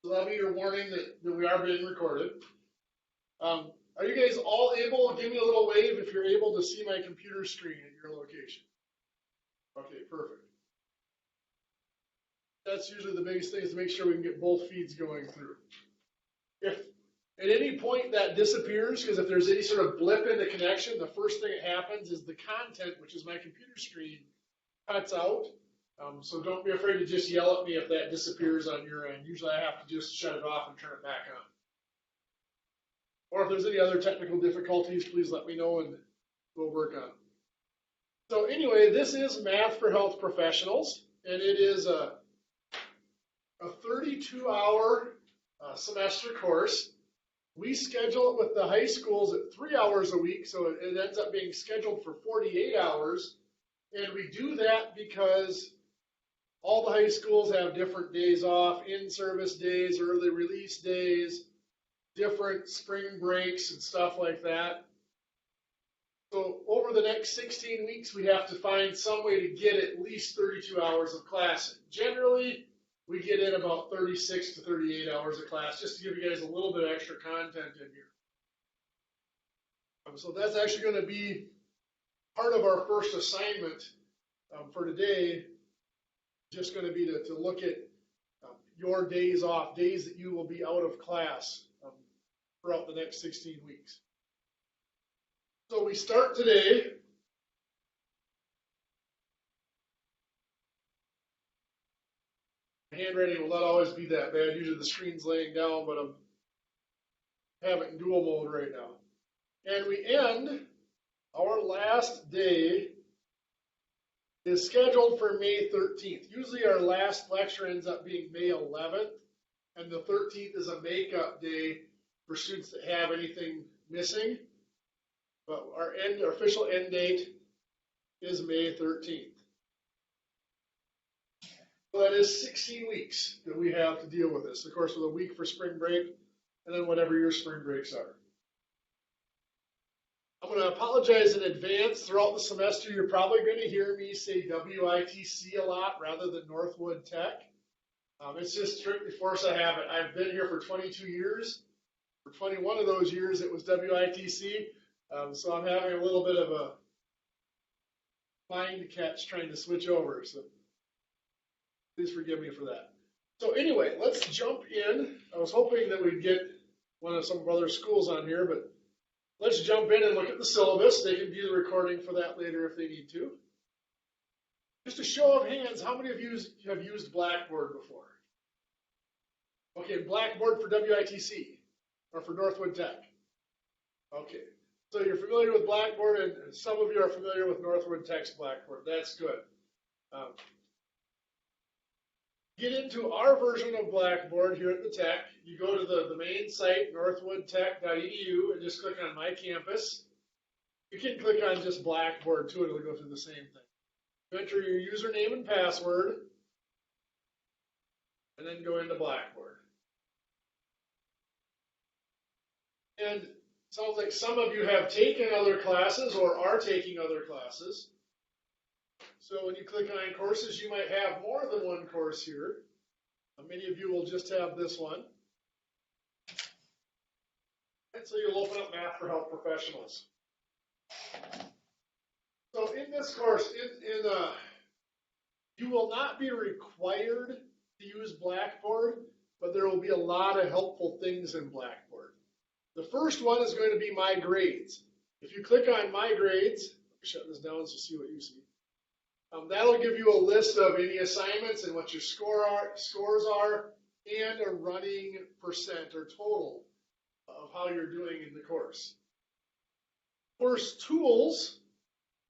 So that'll be your warning that we are being recorded. Are you guys all able? Give me a little wave if you're able to see my computer screen at your location. Okay, perfect. That's usually the biggest thing, is to make sure we can get both feeds going through. If at any point that disappears, because if there's any sort of blip in the connection, the first thing that happens is the content, which is my computer screen, cuts out. So don't be afraid to just yell at me if that disappears on your end. Usually I have to just shut it off and turn it back on. Or if there's any other technical difficulties, please let me know and we'll work on it. So anyway, this is Math for Health Professionals, and it is a 32-hour semester course. We schedule it with the high schools at 3 hours a week, so it ends up being scheduled for 48 hours. And we do that because all the high schools have different days off, in-service days, early release days, different spring breaks and stuff like that. So over the next 16 weeks, we have to find some way to get at least 32 hours of class. Generally, we get in about 36 to 38 hours of class, just to give you guys a little bit of extra content in here. So that's actually going to be part of our first assignment for today. Just going to be to look at your days off, days that you will be out of class throughout the next 16 weeks. So we start today. Handwriting will not always be that bad. Usually the screen's laying down, but I'm having it in dual mode right now. And we end, our last day is scheduled for May 13th. Usually our last lecture ends up being May 11th, and the 13th is a makeup day for students that have anything missing. But our official end date is May 13th. So that is 16 weeks that we have to deal with this. Of course, with a week for spring break, and then whatever your spring breaks are. I'm going to apologize in advance. Throughout the semester, you're probably going to hear me say WITC a lot rather than Northwood Tech. It's just strictly force of habit. I've been here for 22 years. For 21 of those years, it was WITC. So I'm having a little bit of a mind catch trying to switch over. So please forgive me for that. So anyway, let's jump in. I was hoping that we'd get some other schools on here, but let's jump in and look at the syllabus. They can view the recording for that later if they need to. Just a show of hands, how many of you have used Blackboard before? Okay, Blackboard for WITC or for Northwood Tech. Okay, so you're familiar with Blackboard, and some of you are familiar with Northwood Tech's Blackboard. That's good. Get into our version of Blackboard here at the Tech. You go to the main site, northwoodtech.edu, and just click on My Campus. You can click on just Blackboard too, it'll go through the same thing. You enter your username and password, and then go into Blackboard. And it sounds like some of you have taken other classes or are taking other classes. So when you click on courses, you might have more than one course here. Many of you will just have this one. And so you'll open up Math for Health Professionals. So in this course, you will not be required to use Blackboard, but there will be a lot of helpful things in Blackboard. The first one is going to be My Grades. If you click on My Grades, shut this down so you see what you see. That'll give you a list of any assignments and what your scores are, and a running percent or total of how you're doing in the course. Course tools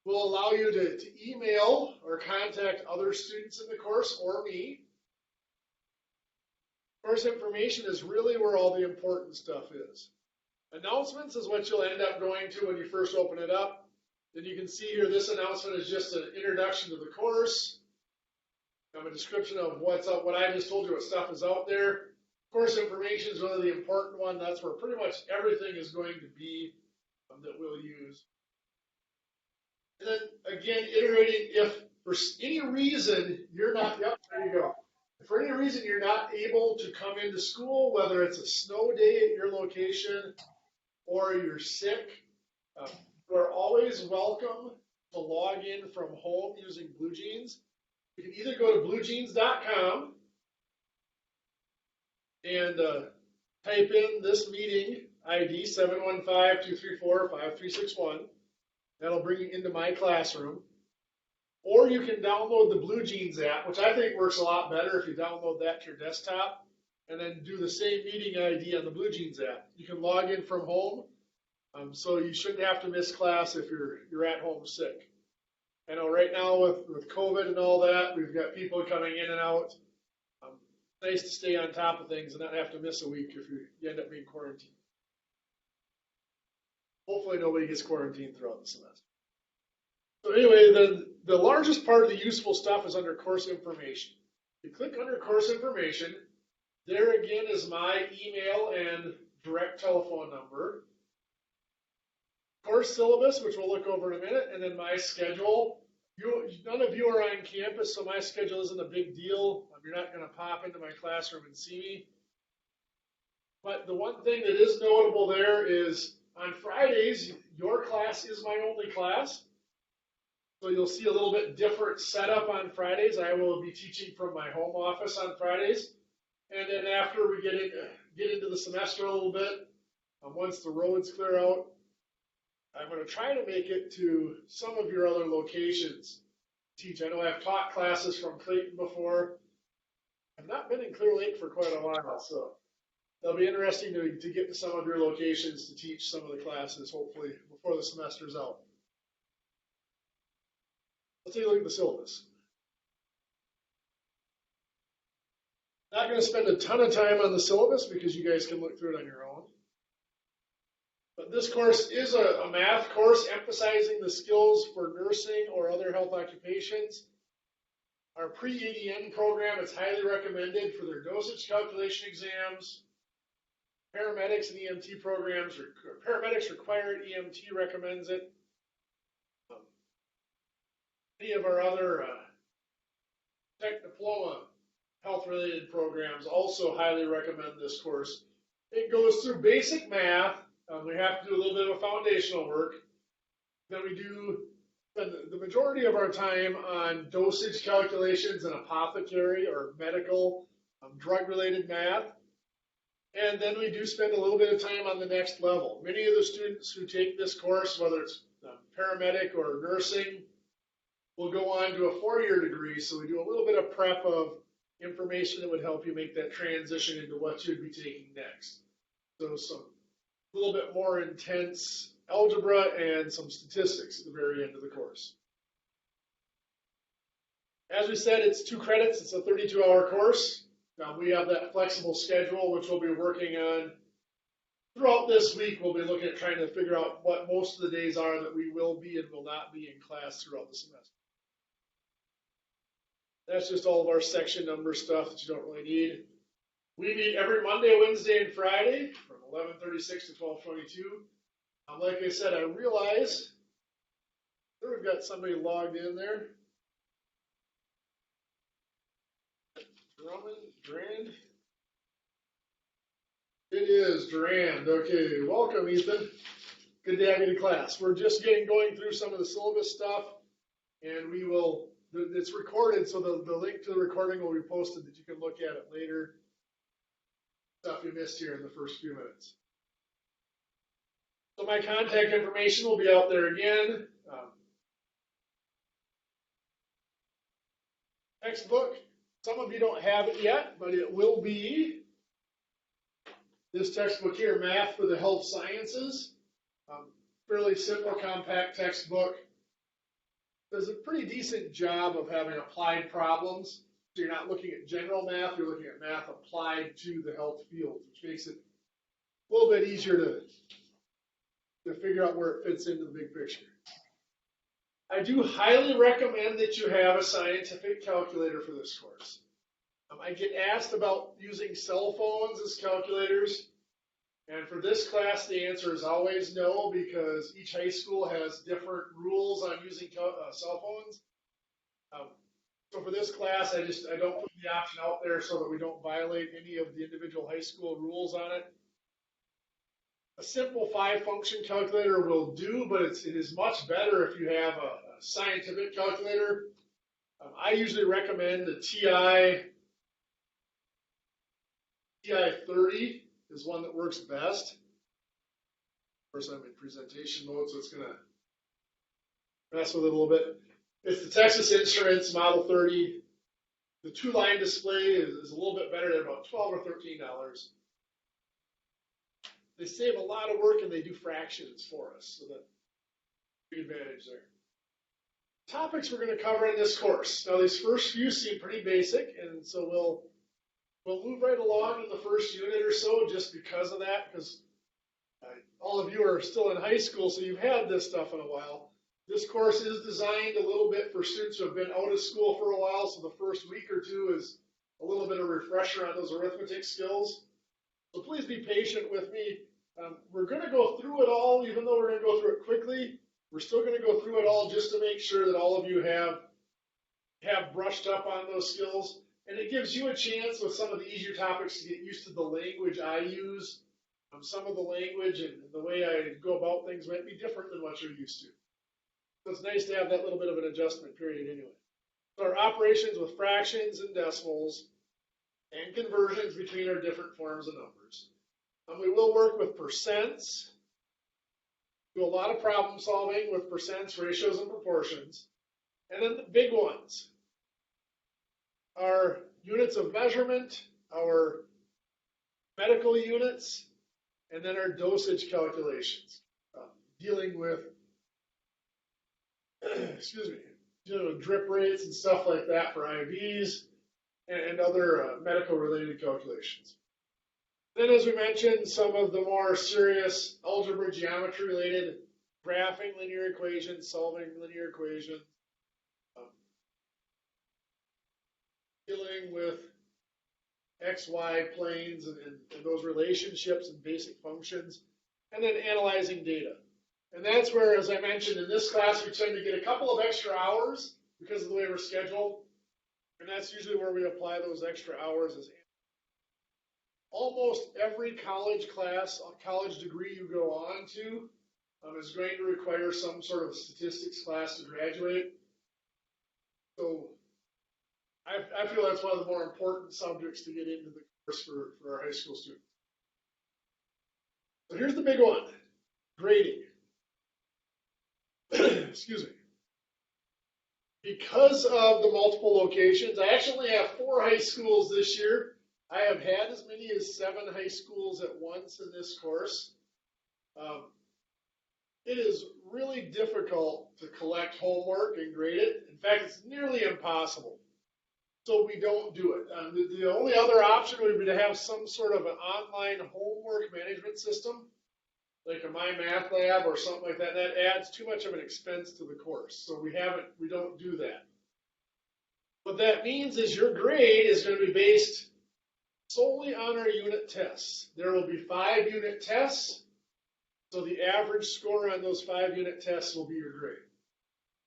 will allow you to email or contact other students in the course or me. Course information is really where all the important stuff is. Announcements is what you'll end up going to when you first open it up. Then you can see here, this announcement is just an introduction to the course. A description of what's up, what I just told you, what stuff is out there. Course information is really the important one. That's where pretty much everything is going to be that we'll use. And then again, iterating, if for any reason you're not, yep, there you go. If for any reason you're not able to come into school, whether it's a snow day at your location or you're sick, you're always welcome to log in from home using BlueJeans. You can either go to bluejeans.com and type in this meeting ID 715-234-5361. That'll bring you into my classroom. Or you can download the BlueJeans app, which I think works a lot better if you download that to your desktop, and then do the same meeting ID on the BlueJeans app. You can log in from home, so you shouldn't have to miss class if you're at home sick. I know right now with COVID and all that, we've got people coming in and out. Nice to stay on top of things and not have to miss a week if you end up being quarantined. Hopefully nobody gets quarantined throughout the semester. So anyway, the largest part of the useful stuff is under course information. You click under course information. There again is my email and direct telephone number. Course syllabus, which we'll look over in a minute, and then my schedule. None of you are on campus, so my schedule isn't a big deal. You're not going to pop into my classroom and see me. But the one thing that is notable there is on Fridays, your class is my only class. So you'll see a little bit different setup on Fridays. I will be teaching from my home office on Fridays. And then after we get into the semester a little bit, once the roads clear out, I'm going to try to make it to some of your other locations to teach. I know I've taught classes from Clayton before. I've not been in Clear Lake for quite a while, so it'll be interesting to get to some of your locations to teach some of the classes, hopefully, before the semester's out. Let's take a look at the syllabus. Not going to spend a ton of time on the syllabus because you guys can look through it on your own. But this course is a math course emphasizing the skills for nursing or other health occupations. Our pre-EDN program is highly recommended for their dosage calculation exams. Paramedics and EMT programs, paramedics require it, EMT recommends it. Any of our other tech diploma health-related programs also highly recommend this course. It goes through basic math. We have to do a little bit of foundational work. Then we do spend the majority of our time on dosage calculations and apothecary or medical drug-related math. And then we do spend a little bit of time on the next level. Many of the students who take this course, whether it's paramedic or nursing, will go on to a 4-year degree. So we do a little bit of prep of information that would help you make that transition into what you'd be taking next. So some a little bit more intense algebra and some statistics at the very end of the course. As we said, it's 2 credits. It's a 32-hour course. Now we have that flexible schedule, which we'll be working on throughout this week. We'll be looking at trying to figure out what most of the days are that we will be and will not be in class throughout the semester. That's just all of our section number stuff that you don't really need. We meet every Monday, Wednesday, and Friday from 11:36 to 12:22. Like I said, I realize we've got somebody logged in there. Durand? It is Durand. Okay, welcome, Ethan. Good to have you in class. We're just going through some of the syllabus stuff, and we will. It's recorded, so the link to the recording will be posted that you can look at it later. Stuff you missed here in the first few minutes. So my contact information will be out there again. Textbook. Some of you don't have it yet, but it will be this textbook here, Math for the Health Sciences. Fairly simple, compact textbook. Does a pretty decent job of having applied problems. So you're not looking at general math, you're looking at math applied to the health field, which makes it a little bit easier to figure out where it fits into the big picture. I do highly recommend that you have a scientific calculator for this course. I get asked about using cell phones as calculators, and for this class the answer is always no, because each high school has different rules on using cell phones. So for this class, I don't put the option out there so that we don't violate any of the individual high school rules on it. A simple 5-function calculator will do, but it is much better if you have a scientific calculator. I usually recommend the TI 30 is one that works best. Of course, I'm in presentation mode, so it's going to mess with it a little bit. It's the Texas Instruments Model 30. The 2-line display is a little bit better. They're about $12 or $13. They save a lot of work and they do fractions for us, so that's a big advantage there. Topics we're going to cover in this course. Now, these first few seem pretty basic, and so we'll move right along in the first unit or so just because of that, because all of you are still in high school, so you've had this stuff in a while. This course is designed a little bit for students who have been out of school for a while, so the first week or two is a little bit of refresher on those arithmetic skills. So please be patient with me. We're going to go through it all, even though we're going to go through it quickly. We're still going to go through it all just to make sure that all of you have brushed up on those skills. And it gives you a chance with some of the easier topics to get used to the language I use. Some of the language and the way I go about things might be different than what you're used to. So it's nice to have that little bit of an adjustment period anyway. So our operations with fractions and decimals and conversions between our different forms of numbers. We will work with percents. Do a lot of problem solving with percents, ratios, and proportions. And then the big ones. Our units of measurement, our medical units, and then our dosage calculations. Dealing with drip rates and stuff like that for IVs and other medical related calculations. Then, as we mentioned, some of the more serious algebra, geometry related, graphing linear equations, solving linear equations, dealing with XY planes and those relationships and basic functions, and then analyzing data. And that's where, as I mentioned, in this class, we tend to get a couple of extra hours because of the way we're scheduled. And that's usually where we apply those extra hours. Almost every college class, college degree you go on to is going to require some sort of statistics class to graduate. So I feel that's one of the more important subjects to get into the course for our high school students. So here's the big one, grading. Excuse me. Because of the multiple locations, I actually have 4 high schools this year. I have had as many as 7 high schools at once in this course. It is really difficult to collect homework and grade it. In fact, it's nearly impossible. So we don't do it. The only other option would be to have some sort of an online homework management system, like a MyMathLab or something like that. That adds too much of an expense to the course. So we don't do that. What that means is your grade is going to be based solely on our unit tests. There will be 5 unit tests. So the average score on those 5 unit tests will be your grade.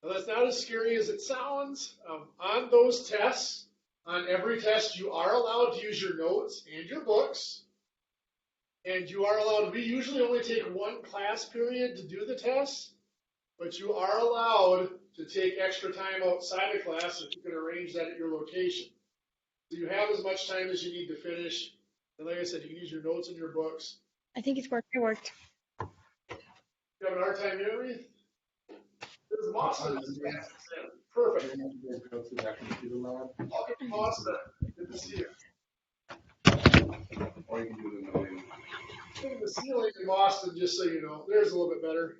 Now that's not as scary as it sounds. On those tests, on every test, you are allowed to use your notes and your books. And you are allowed, we usually only take 1 class period to do the test, but you are allowed to take extra time outside of class if you can arrange that at your location. So you have as much time as you need to finish. And like I said, you can use your notes and your books. I think it's worked. It worked. You have an hard time hearing me? This is Austin. Perfect. Welcome, Austin. Good to see you. Or you can do the million. The ceiling in Boston, just so you know, there's a little bit better.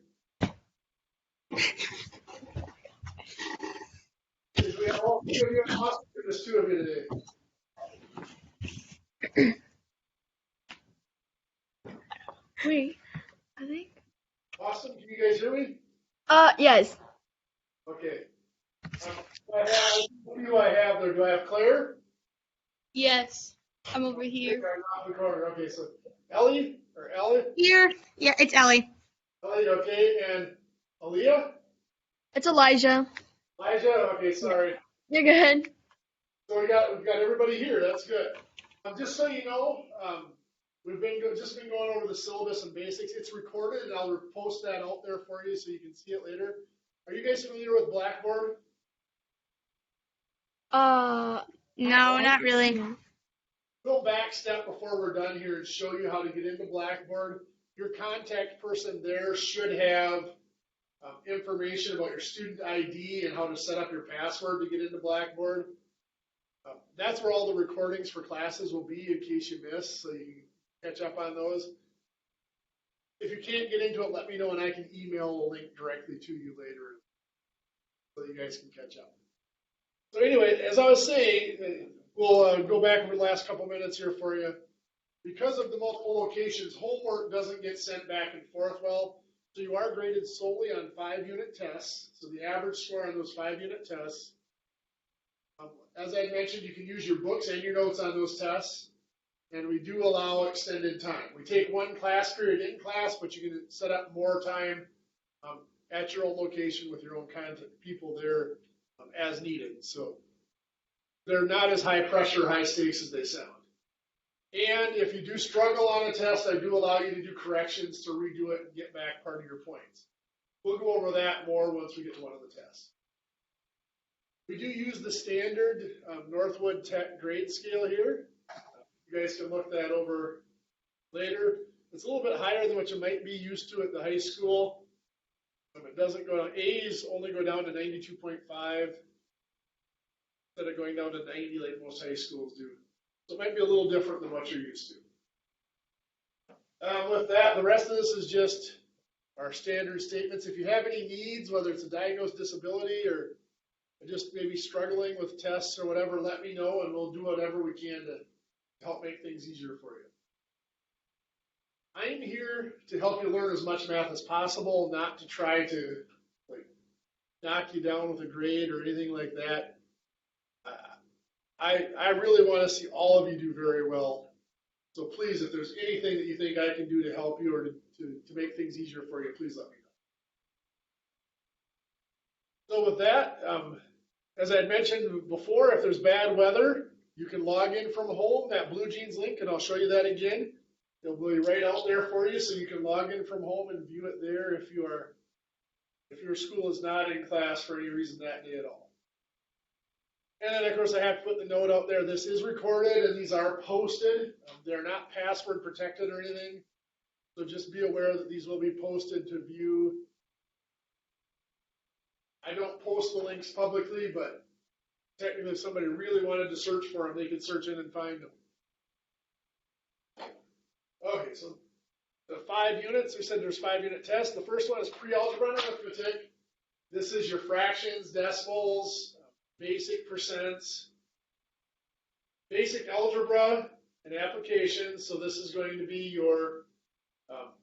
We have all 3 of you in Boston, or just 2 of you today? Wait, I think. Boston, can you guys hear me? Yes. Okay. Who I have there? Do I have Claire? Yes, I'm over Okay, here. I'm off the corner. Okay, so Ellie or Ellie? Here. Yeah, it's Ellie. Ellie, okay, and Aaliyah? It's Elijah. Elijah? Okay, sorry. You're good. So we've got everybody here. That's good. Just so you know, we've just been going over the syllabus and basics. It's recorded, and I'll post that out there for you so you can see it later. Are you guys familiar with Blackboard? No, not really. Go back step before we're done here and show you how to get into Blackboard. Your contact person there should have information about your student ID and how to set up your password to get into Blackboard. That's where all the recordings for classes will be in case you miss, so you can catch up on those. If you can't get into it, let me know and I can email a link directly to you later so you guys can catch up. So anyway, as I was saying, we'll go back over the last couple minutes here for you. Because of the multiple locations, homework doesn't get sent back and forth well, so you are graded solely on 5-unit tests. So the average score on those 5-unit tests. As I mentioned, you can use your books and your notes on those tests, and we do allow extended time. We take one class period in class, but you can set up more time at your own location with your own content people there as needed. So they're not as high pressure, high stakes as they sound. And if you do struggle on a test, I do allow you to do corrections to redo it and get back part of your points. We'll go over that more once we get to one of the tests. We do use the standard Northwood Tech grade scale here. You guys can look that over later. It's a little bit higher than what you might be used to at the high school. It doesn't go down. A's only go down to 92.5 instead of going down to 90 like most high schools do. So it might be a little different than what you're used to. With that, the rest of this is just our standard statements. If you have any needs, whether it's a diagnosed disability or just maybe struggling with tests or whatever, let me know and we'll do whatever we can to help make things easier for you. I'm here to help you learn as much math as possible, not to try to knock you down with a grade or anything like that. I really want to see all of you do very well. So please, if there's anything that you think I can do to help you or to make things easier for you, please let me know. So with that, as I had mentioned before, if there's bad weather, you can log in from home, that Blue Jeans link, and I'll show you that again. It'll be right out there for you, so you can log in from home and view it there if your school is not in class for any reason that day at all. And then, of course, I have to put the note out there. This is recorded, and these are posted. They're not password protected or anything, so just be aware that these will be posted to view. I don't post the links publicly, but technically, if somebody really wanted to search for them, they could search in and find them. Okay, so the 5 units, we said there's 5-unit tests. The first one is pre-algebra and arithmetic. This is your fractions, decimals, basic percents, basic algebra and applications. So this is going to be your, got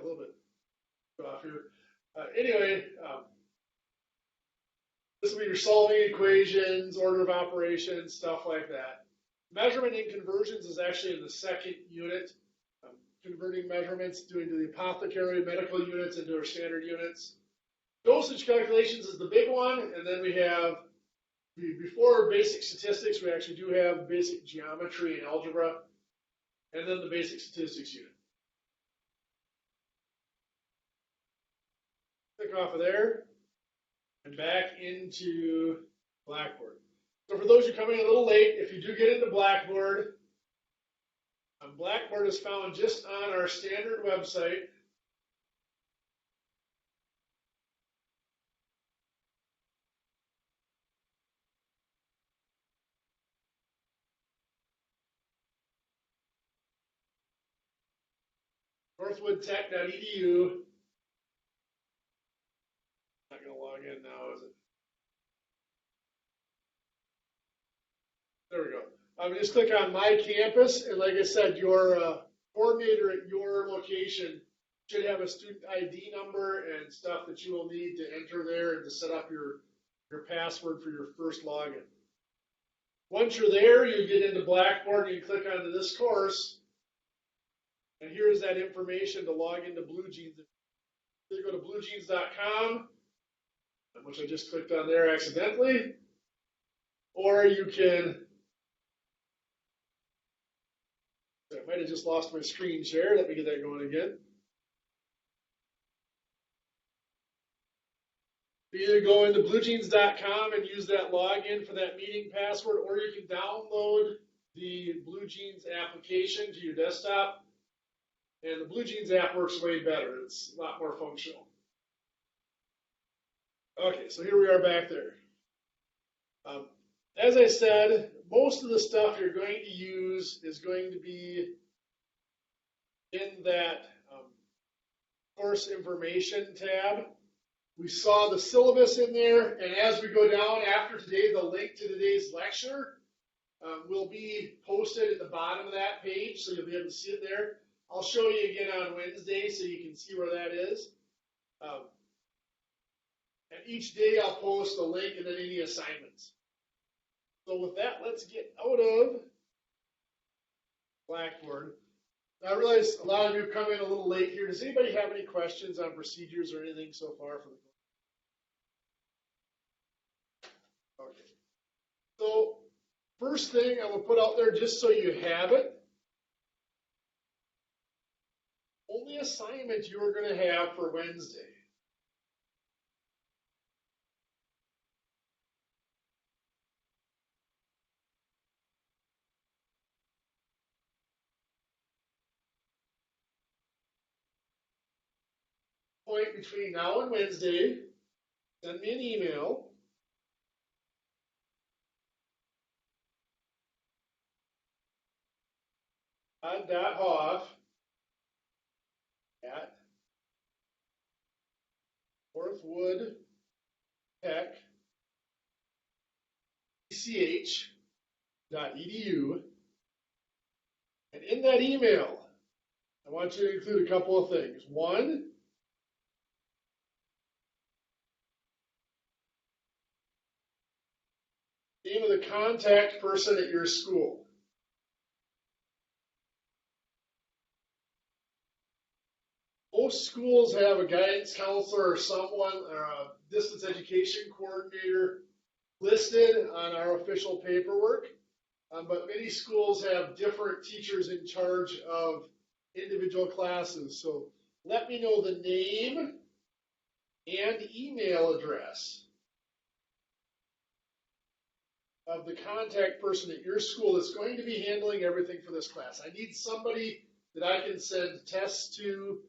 a little bit off here. Anyway, this will be your solving equations, order of operations, stuff like that. Measurement and conversions is actually in the 2nd unit. Converting measurements, doing the apothecary medical units into our standard units. Dosage calculations is the big one, and then we have, before basic statistics, we actually do have basic geometry and algebra, and then the basic statistics unit. Click off of there, and back into Blackboard. So for those who are coming a little late, if you do get into Blackboard, Blackboard is found just on our standard website. northwoodtech.edu. Not going to log in now, is it? There we go. Just click on My Campus, and like I said, your coordinator at your location should have a student ID number and stuff that you will need to enter there and to set up your password for your first login. Once you're there, you get into Blackboard and you click onto this course, and here's that information to log into Blue Jeans. You go to bluejeans.com, which I just clicked on there accidentally. or you can, I might have just lost my screen share. Let me get that going again. You either go into bluejeans.com and use that login for that meeting password, or you can download the BlueJeans application to your desktop. And the BlueJeans app works way better. It's a lot more functional. Okay, so here we are back there. As I said, most of the stuff you're going to use is going to be in that course information tab. We saw the syllabus in there, and as we go down after today, the link to today's lecture will be posted at the bottom of that page, so you'll be able to see it there. I'll show you again on Wednesday so you can see where that is. And each day I'll post a link and then any assignments. So with that, let's get out of Blackboard. Now, I realize a lot of you come in a little late here. Does anybody have any questions on procedures or anything so far for the course? Okay. So first thing I will put out there, just so you have it, only assignment you are going to have for Wednesday. Point between now and Wednesday, send me an email. Hoff@northwoodtech.edu. And in that email, I want you to include a couple of things. One, name of the contact person at your school. Most schools have a guidance counselor or someone, or a distance education coordinator listed on our official paperwork, but many schools have different teachers in charge of individual classes. So let me know the name and email address of the contact person at your school that's going to be handling everything for this class. I need somebody that I can send tests to,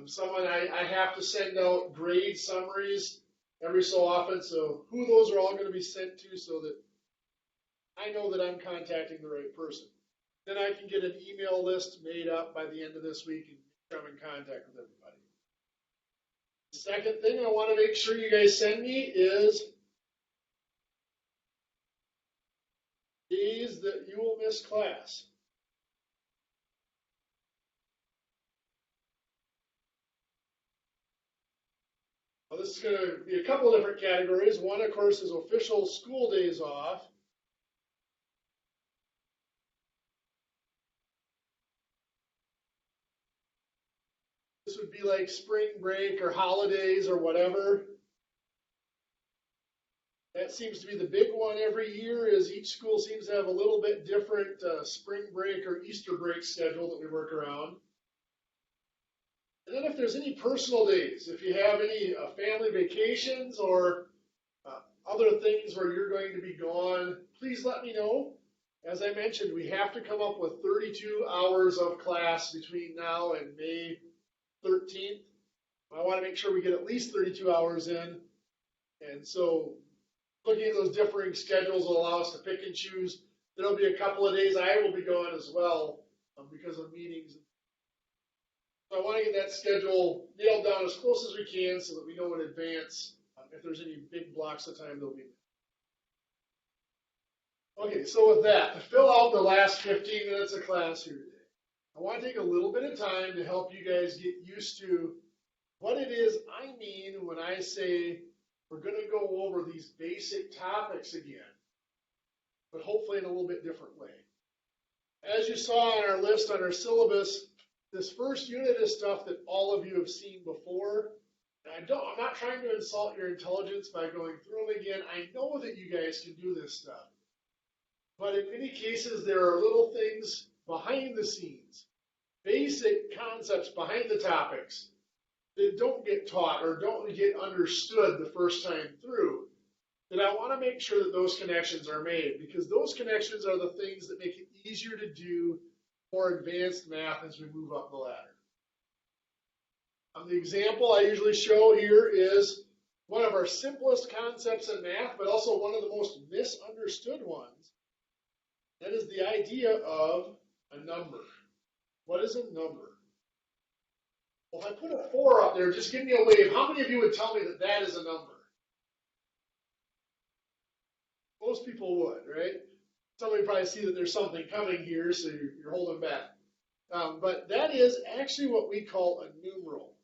someone I have to send out grade summaries every so often, so who those are all going to be sent to so that I know that I'm contacting the right person. Then I can get an email list made up by the end of this week and come in contact with everybody. The second thing I want to make sure you guys send me is days that you will miss class. Well, this is going to be a couple of different categories. One, of course, is official school days off. This would be like spring break or holidays or whatever. That seems to be the big one every year, is each school seems to have a little bit different spring break or Easter break schedule that we work around. And then if there's any personal days, if you have any family vacations or other things where you're going to be gone, please let me know. As I mentioned, we have to come up with 32 hours of class between now and May 13th. I want to make sure we get at least 32 hours in. And so looking at those differing schedules will allow us to pick and choose. There'll be a couple of days I will be gone as well because of meetings. So I want to get that schedule nailed down as close as we can so that we know in advance if there's any big blocks of time there'll be. Okay, so with that, to fill out the last 15 minutes of class here today, I want to take a little bit of time to help you guys get used to what it is I mean when I say we're going to go over these basic topics again, but hopefully in a little bit different way. As you saw on our list, on our syllabus, this first unit is stuff that all of you have seen before. And I'm not trying to insult your intelligence by going through them again. I know that you guys can do this stuff. but in many cases there are little things behind the scenes, basic concepts behind the topics that don't get taught or don't get understood the first time through, that I want to make sure that those connections are made, because those connections are the things that make it easier to do more advanced math as we move up the ladder. The example I usually show here is one of our simplest concepts in math, but also one of the most misunderstood ones. That is the idea of a number. What is a number? Well, if I put a 4 up there, just give me a wave. How many of you would tell me that that is a number? Most people would, right? Some of you probably see that there's something coming here, so you're holding back. But that is actually what we call a numeral.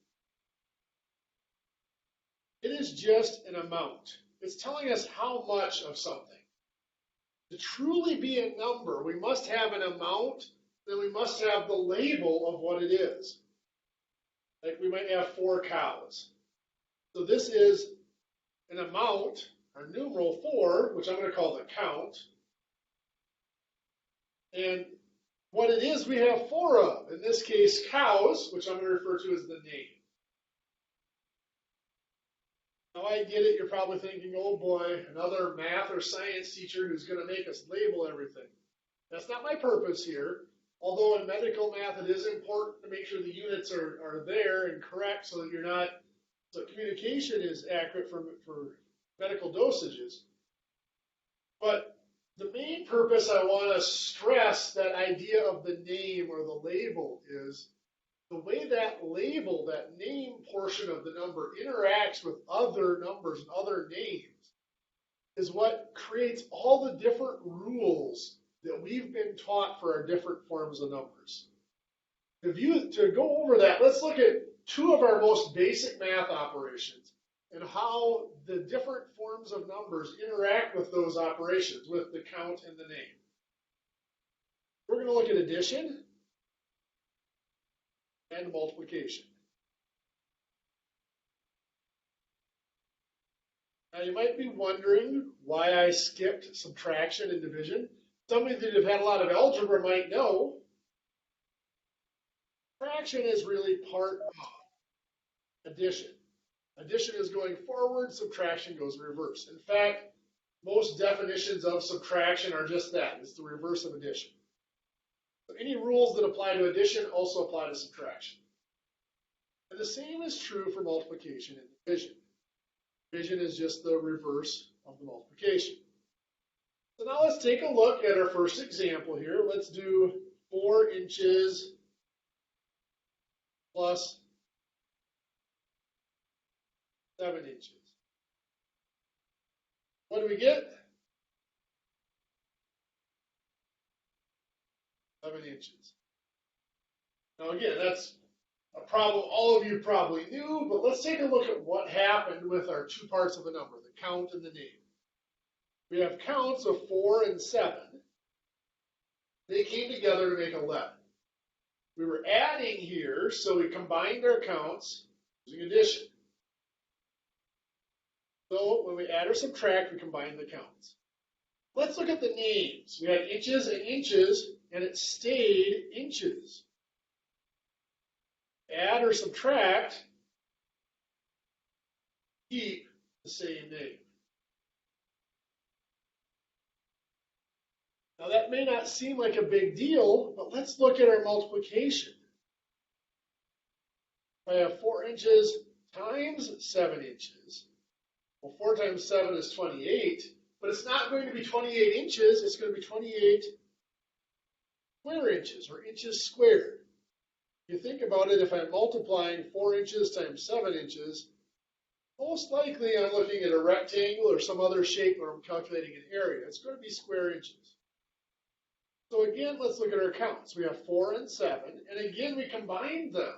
It is just an amount. It's telling us how much of something. To truly be a number, we must have an amount, then we must have the label of what it is. Like we might have 4 cows. So this is an amount, our numeral 4, which I'm going to call the count. And what it is we have 4 of. In this case, cows, which I'm going to refer to as the name. Now I get it, you're probably thinking, oh boy, another math or science teacher who's going to make us label everything. That's not my purpose here. Although in medical math it is important to make sure the units are there and correct so that so communication is accurate for medical dosages. But the main purpose I want to stress that idea of the name or the label is the way that label, that name portion of the number interacts with other numbers and other names is what creates all the different rules that we've been taught for our different forms of numbers. To go over that, let's look at 2 of our most basic math operations and how the different forms of numbers interact with those operations, with the count and the name. We're going to look at addition and multiplication. Now you might be wondering why I skipped subtraction and division. Some of you that have had a lot of algebra might know subtraction is really part of addition. Addition is going forward, subtraction goes reverse. In fact, most definitions of subtraction are just that. It's the reverse of addition. So any rules that apply to addition also apply to subtraction. And the same is true for multiplication and division. Division is just the reverse of the multiplication. So now let's take a look at our first example here. Let's do 4 inches plus 7 inches. What do we get? 7 inches. Now again, that's a problem all of you probably knew, but let's take a look at what happened with our 2 parts of a number, the count and the name. We have counts of 4 and 7. They came together to make 11. We were adding here, so we combined our counts using addition. So when we add or subtract, we combine the counts. Let's look at the names. We had inches and inches, and it stayed inches. Add or subtract, keep the same name. Now that may not seem like a big deal, but let's look at our multiplication. If I have 4 inches times 7 inches, well, 4 times 7 is 28, but it's not going to be 28 inches, it's going to be 28 square inches, or inches squared. If you think about it, if I'm multiplying 4 inches times 7 inches, most likely I'm looking at a rectangle or some other shape where I'm calculating an area. It's going to be square inches. So again, let's look at our counts. We have 4 and 7, and again we combined them.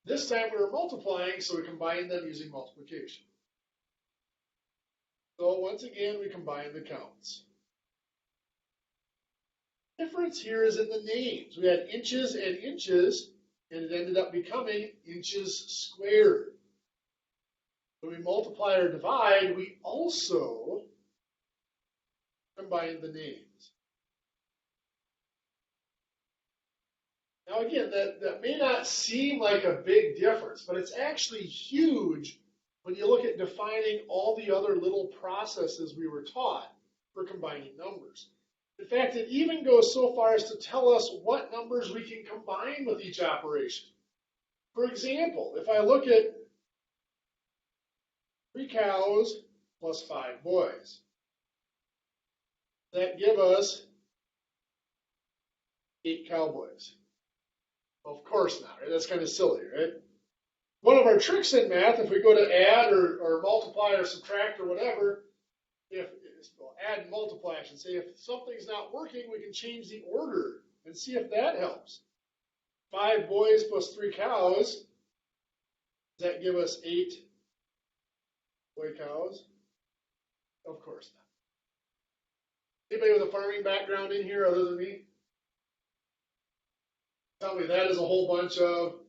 This time we were multiplying, so we combined them using multiplication. So once again, we combine the counts. The difference here is in the names. We had inches and inches, and it ended up becoming inches squared. When we multiply or divide, we also combine the names. Now again, that may not seem like a big difference, but it's actually huge when you look at defining all the other little processes we were taught for combining numbers. In fact, it even goes so far as to tell us what numbers we can combine with each operation. For example, if I look at 3 cows plus 5 boys, that give us 8 cowboys. Well, of course not, right? That's kind of silly, right? One of our tricks in math, if we go to add or multiply or subtract or whatever, add and multiply, I should say, if something's not working, we can change the order and see if that helps. 5 boys plus 3 cows, does that give us 8 boy cows? Of course not. Anybody with a farming background in here other than me? Tell me that is a whole bunch of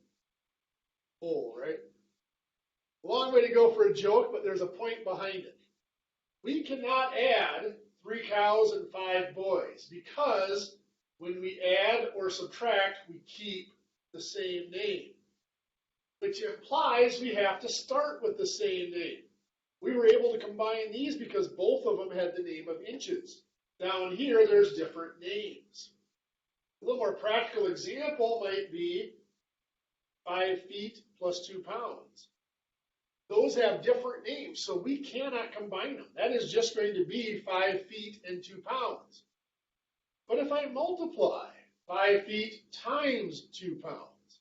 bull, right? Long way to go for a joke, but there's a point behind it. We cannot add 3 cows and 5 boys because when we add or subtract, we keep the same name, which implies we have to start with the same name. We were able to combine these because both of them had the name of inches. Down here, there's different names. A little more practical example might be 5 feet plus 2 pounds. Those have different names, so we cannot combine them. That is just going to be 5 feet and 2 pounds. But if I multiply 5 feet times 2 pounds,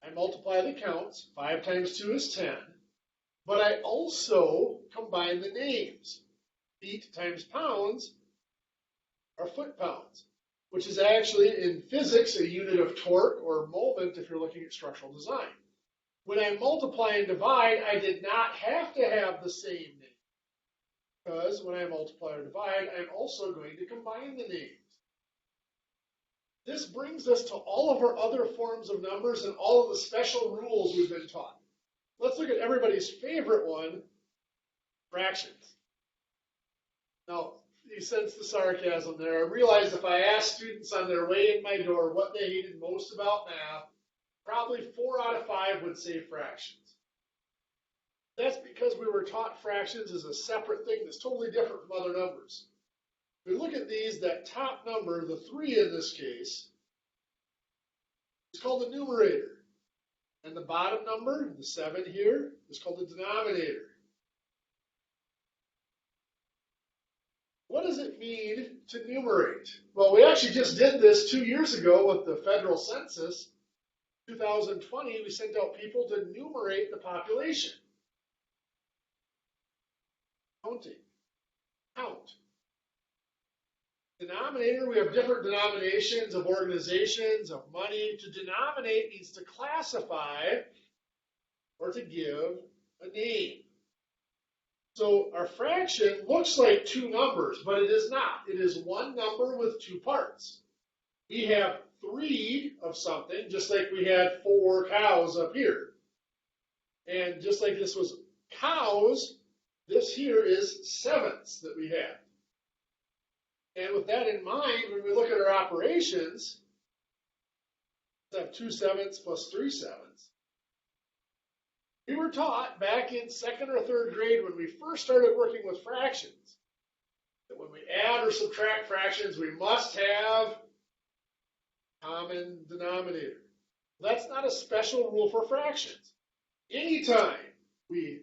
I multiply the counts. 5 times 2 is 10. But I also combine the names. Feet times pounds are foot-pounds, which is actually in physics a unit of torque or moment if you're looking at structural design. When I multiply and divide, I did not have to have the same name, because when I multiply or divide, I'm also going to combine the names. This brings us to all of our other forms of numbers and all of the special rules we've been taught. Let's look at everybody's favorite one, fractions. Now, you sense the sarcasm there. I realize if I asked students on their way in my door what they hated most about math, probably 4 out of 5 would say fractions. That's because we were taught fractions as a separate thing that's totally different from other numbers. If we look at these, that top number, the 3 in this case, is called the numerator. And the bottom number, the 7 here, is called the denominator. What does it mean to numerate? Well, we actually just did this 2 years ago with the federal census. 2020, we sent out people to numerate the population. Counting. Count. Denominator, we have different denominations of organizations, of money. To denominate means to classify or to give a name. So our fraction looks like 2 numbers, but it is not. It is 1 number with 2 parts. We have 3 of something, just like we had 4 cows up here. And just like this was cows, this here is sevenths that we have. And with that in mind, when we look at our operations, let's have 2 sevenths plus 3 sevenths. We were taught back in 2nd or 3rd grade when we first started working with fractions that when we add or subtract fractions, we must have common denominator. That's not a special rule for fractions. Anytime we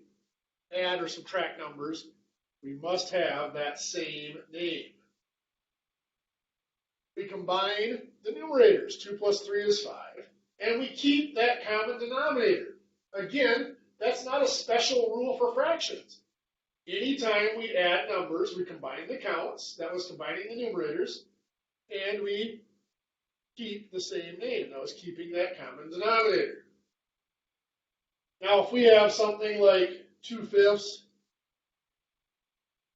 add or subtract numbers, we must have that same name. We combine the numerators. 2 plus 3 is 5. And we keep that common denominator. Again, that's not a special rule for fractions. Anytime we add numbers, we combine the counts. That was combining the numerators. And we keep the same name. That was keeping that common denominator. Now, if we have something like 2/5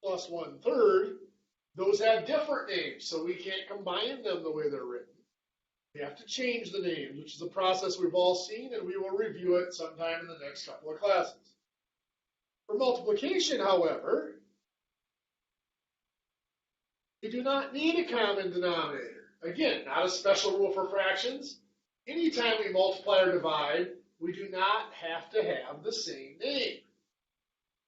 plus 1/3, those have different names, so we can't combine them the way they're written. We have to change the names, which is a process we've all seen, and we will review it sometime in the next couple of classes. For multiplication, however, we do not need a common denominator. Again, not a special rule for fractions. Anytime we multiply or divide, we do not have to have the same name.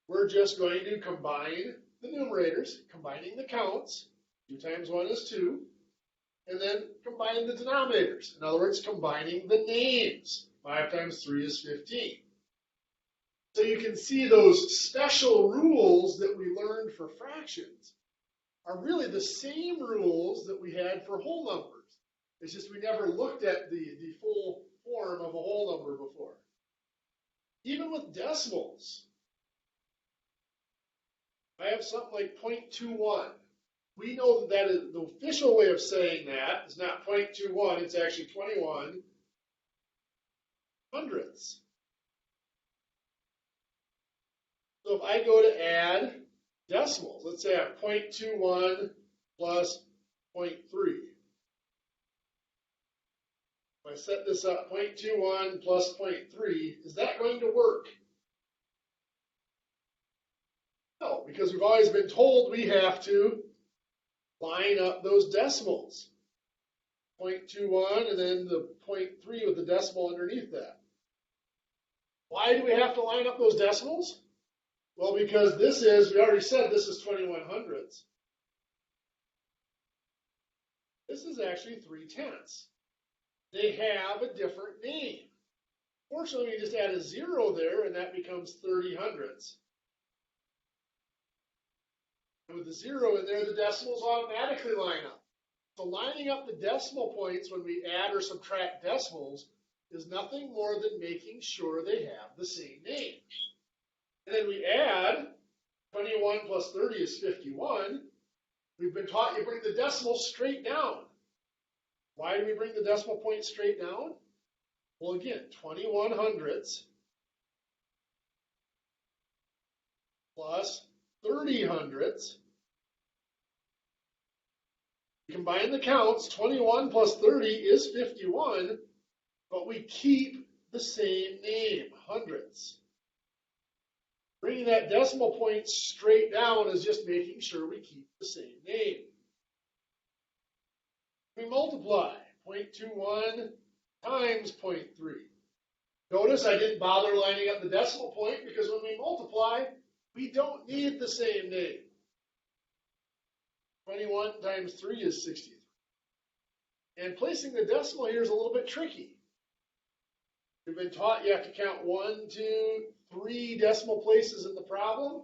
We're just going to combine the numerators, combining the counts. 2 times 1 is 2. And then combining the denominators. In other words, combining the names. 5 times 3 is 15. So you can see those special rules that we learned for fractions are really the same rules that we had for whole numbers. It's just we never looked at the full form of a whole number before. Even with decimals, I have something like 0.21. We know that is the official way of saying that is not 0.21, it's actually 21 hundredths. So if I go to add decimals, let's say I have 0.21 plus 0.3. If I set this up, 0.21 plus 0.3, is that going to work? No, because we've always been told we have to line up those decimals. 0.21 and then the 0.3 with the decimal underneath that. Why do we have to line up those decimals? Well, because this is, we already said this is 21 hundredths. This is actually 3/10. They have a different name. Fortunately, we just add a 0 there and that becomes 30 hundredths. And with the 0 in there, the decimals automatically line up. So lining up the decimal points when we add or subtract decimals is nothing more than making sure they have the same name. And then we add 21 plus 30 is 51. We've been taught you bring the decimals straight down. Why do we bring the decimal point straight down? Well, again, 21 hundredths plus 30 hundredths. We combine the counts, 21 plus 30 is 51, but we keep the same name, hundredths. Bringing that decimal point straight down is just making sure we keep the same name. We multiply 0.21 times 0.3. Notice I didn't bother lining up the decimal point because when we multiply, we don't need the same name. 21 times 3 is 63. And placing the decimal here is a little bit tricky. We've been taught you have to count 1, 2, 3 decimal places in the problem.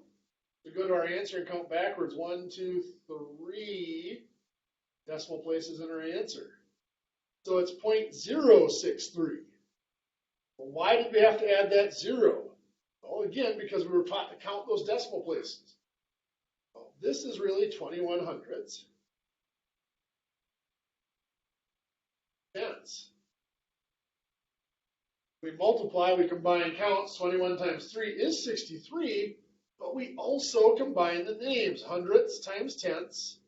We go to our answer and count backwards. 1, 2, 3 decimal places in our answer. So it's 0.063. Well, why did we have to add that 0? Well, again, because we were taught to count those decimal places. Well, this is really 21 hundredths. Tenths. We multiply, we combine counts. 21 times 3 is 63, but we also combine the names. Hundredths times tenths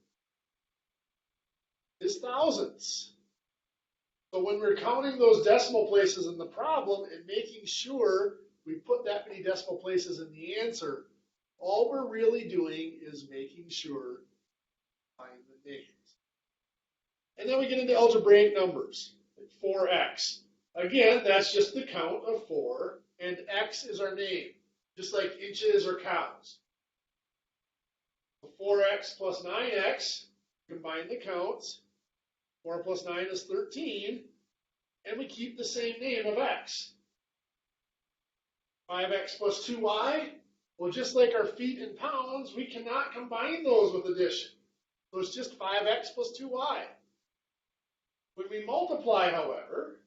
is thousandths. So when we're counting those decimal places in the problem and making sure we put that many decimal places in the answer, all we're really doing is making sure we find the names. And then we get into algebraic numbers, like 4x. Again, that's just the count of 4, and x is our name, just like inches or cows. So 4x plus 9x, combine the counts. 4 plus 9 is 13, and we keep the same name of x. 5x plus 2y, well, just like our feet and pounds, we cannot combine those with addition. So it's just 5x plus 2y. When we multiply, however,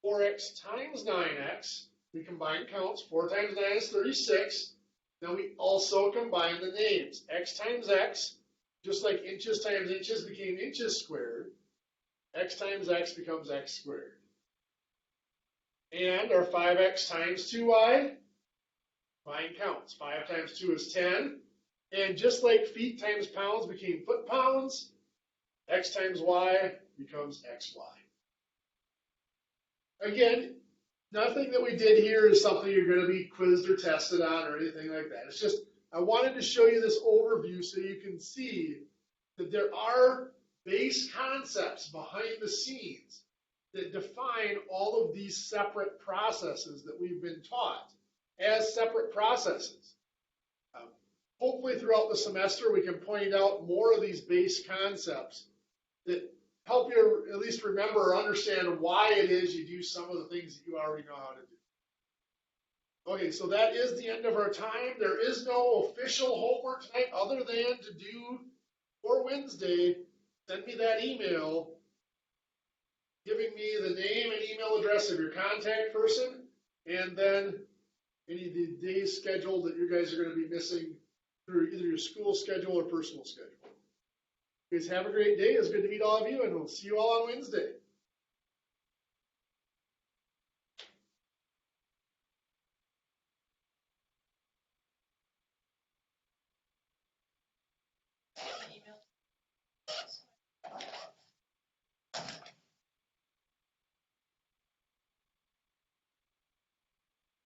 4x times 9x, we combine counts. 4 times 9 is 36. Then we also combine the names. X times x, just like inches times inches became inches squared, x times x becomes x squared. And our 5x times 2y, combine counts. 5 times 2 is 10. And just like feet times pounds became foot pounds, x times y becomes xy. Again, nothing that we did here is something you're going to be quizzed or tested on or anything like that. It's just, I wanted to show you this overview so you can see that there are base concepts behind the scenes that define all of these separate processes that we've been taught as separate processes. Hopefully throughout the semester we can point out more of these base concepts that help you at least remember or understand why it is you do some of the things that you already know how to do. Okay, so that is the end of our time. There is no official homework tonight other than to do for Wednesday. Send me that email giving me the name and email address of your contact person, and then any of the days scheduled that you guys are going to be missing through either your school schedule or personal schedule. You guys have a great day. It's good to meet all of you, and we'll see you all on Wednesday.